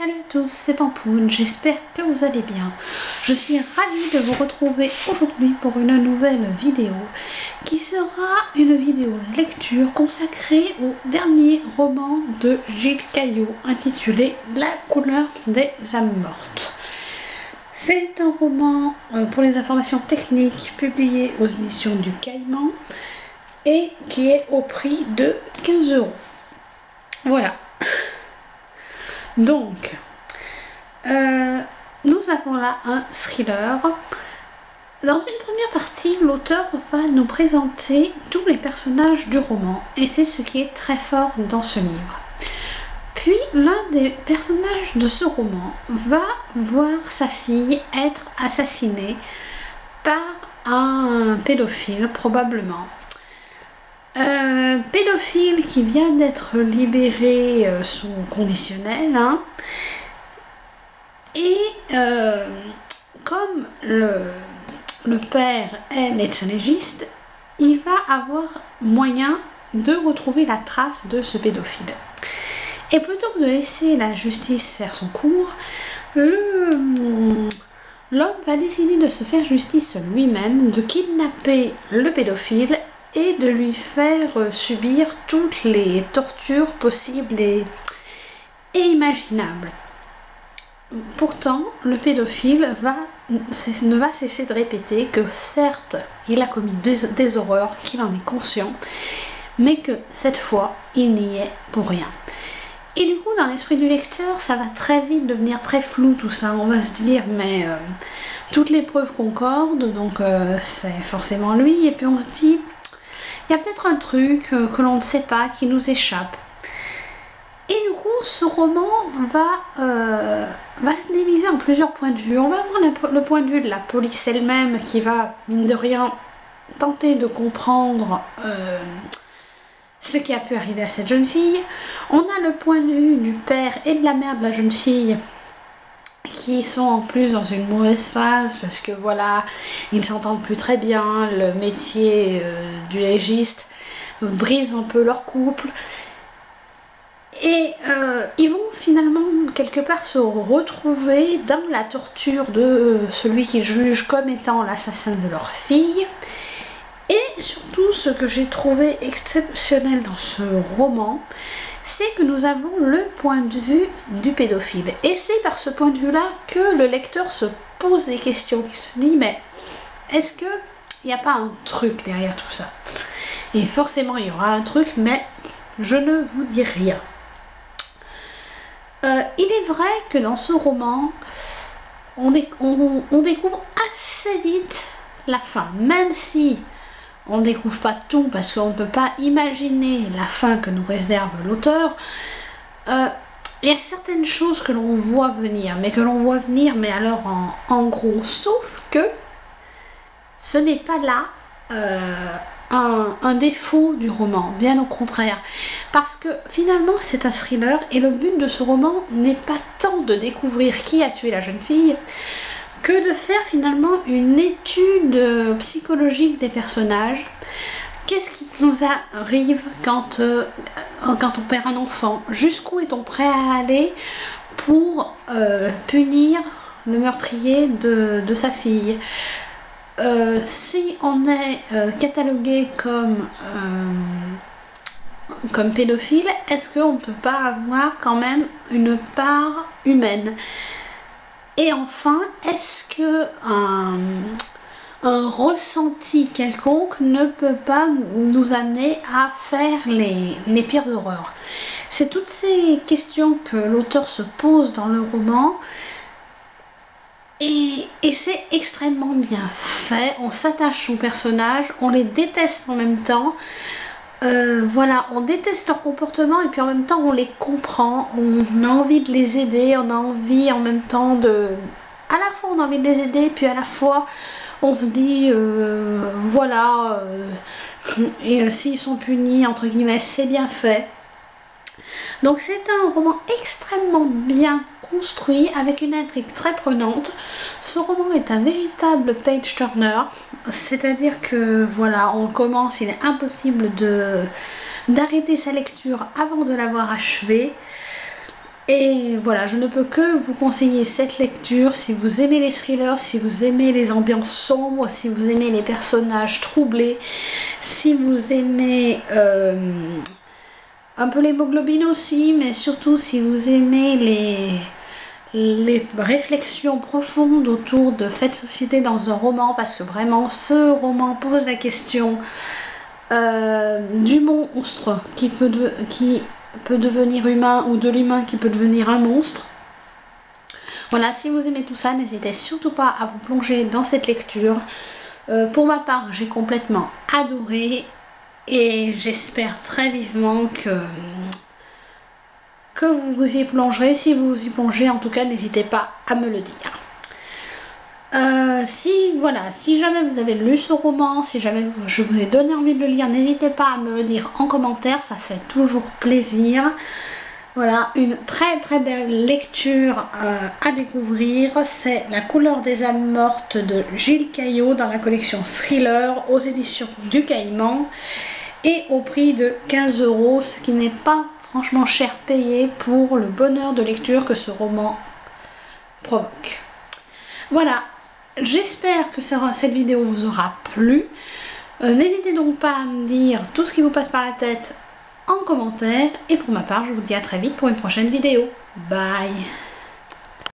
Salut à tous, c'est Pampoune, j'espère que vous allez bien. Je suis ravie de vous retrouver aujourd'hui pour une nouvelle vidéo qui sera une vidéo lecture consacrée au dernier roman de Gilles Caillot intitulé La couleur des âmes mortes. C'est un roman pour les informations techniques publié aux éditions du Caïman et qui est au prix de 15 €. Voilà. Donc, nous avons là un thriller. Dans une première partie, l'auteur va nous présenter tous les personnages du roman, et c'est ce qui est très fort dans ce livre. Puis, l'un des personnages de ce roman va voir sa fille être assassinée par un pédophile, probablement. Pédophile qui vient d'être libéré sous conditionnel, hein. Et comme le père est médecin légiste, il va avoir moyen de retrouver la trace de ce pédophile. Et plutôt que de laisser la justice faire son cours, l'homme va décider de se faire justice lui-même, de kidnapper le pédophile et de lui faire subir toutes les tortures possibles et imaginables. Pourtant, le pédophile ne va cesser de répéter que certes, il a commis des horreurs, qu'il en est conscient, mais que cette fois, il n'y est pour rien. Et du coup, dans l'esprit du lecteur, ça va très vite devenir très flou tout ça. On va se dire, mais toutes les preuves concordent, donc c'est forcément lui. Et puis on se dit, il y a peut-être un truc que l'on ne sait pas, qui nous échappe. Et du coup, ce roman va se diviser en plusieurs points de vue. On va avoir le point de vue de la police elle-même, qui va, mine de rien, tenter de comprendre ce qui a pu arriver à cette jeune fille. On a le point de vue du père et de la mère de la jeune fille, qui sont en plus dans une mauvaise phase parce que voilà, ils s'entendent plus très bien, le métier du légiste brise un peu leur couple et ils vont finalement quelque part se retrouver dans la torture de celui qu'ils jugent comme étant l'assassin de leur fille. Et surtout, ce que j'ai trouvé exceptionnel dans ce roman, c'est que nous avons le point de vue du pédophile. Et c'est par ce point de vue-là que le lecteur se pose des questions, qui se dit, mais est-ce qu'il n'y a pas un truc derrière tout ça? Et forcément, il y aura un truc, mais je ne vous dis rien. Il est vrai que dans ce roman, on découvre assez vite la fin, même si on ne découvre pas tout parce qu'on ne peut pas imaginer la fin que nous réserve l'auteur. Il y a certaines choses que l'on voit venir, mais alors en gros, sauf que ce n'est pas là un défaut du roman, bien au contraire, parce que finalement c'est un thriller et le but de ce roman n'est pas tant de découvrir qui a tué la jeune fille, que de faire finalement une étude psychologique des personnages. Qu'est-ce qui nous arrive quand on perd un enfant? Jusqu'où est-on prêt à aller pour punir le meurtrier de sa fille? Si on est catalogué comme pédophile, est-ce qu'on ne peut pas avoir quand même une part humaine? Et enfin, est-ce que un ressenti quelconque ne peut pas nous amener à faire les pires horreurs? C'est toutes ces questions que l'auteur se pose dans le roman, et c'est extrêmement bien fait. On s'attache aux personnages, on les déteste en même temps. Voilà, on déteste leur comportement et puis en même temps on les comprend, on a envie de les aider, on a envie en même temps à la fois on a envie de les aider, puis à la fois on se dit voilà, et s'ils sont punis, entre guillemets, c'est bien fait. Donc c'est un roman extrêmement bien construit, avec une intrigue très prenante. Ce roman est un véritable page turner, c'est-à-dire que voilà, on commence, il est impossible d'arrêter sa lecture avant de l'avoir achevé. Et voilà, je ne peux que vous conseiller cette lecture si vous aimez les thrillers, si vous aimez les ambiances sombres, si vous aimez les personnages troublés, si vous aimez un peu l'hémoglobine aussi, mais surtout si vous aimez les réflexions profondes autour de faits de société dans un roman, parce que vraiment ce roman pose la question du monstre qui peut devenir humain ou de l'humain qui peut devenir un monstre. Voilà, si vous aimez tout ça, n'hésitez surtout pas à vous plonger dans cette lecture. Pour ma part, j'ai complètement adoré et j'espère très vivement que vous vous y plongerez. Si vous vous y plongez, en tout cas, n'hésitez pas à me le dire. Si jamais vous avez lu ce roman, si jamais je vous ai donné envie de le lire, n'hésitez pas à me le dire en commentaire, ça fait toujours plaisir. Voilà, une très très belle lecture à découvrir, c'est La couleur des âmes mortes de Gilles Caillot dans la collection Thriller aux éditions du Caïman et au prix de 15 €, ce qui n'est pas franchement cher payé pour le bonheur de lecture que ce roman provoque. Voilà. J'espère que cette vidéo vous aura plu. N'hésitez donc pas à me dire tout ce qui vous passe par la tête en commentaire. Et pour ma part, je vous dis à très vite pour une prochaine vidéo. Bye!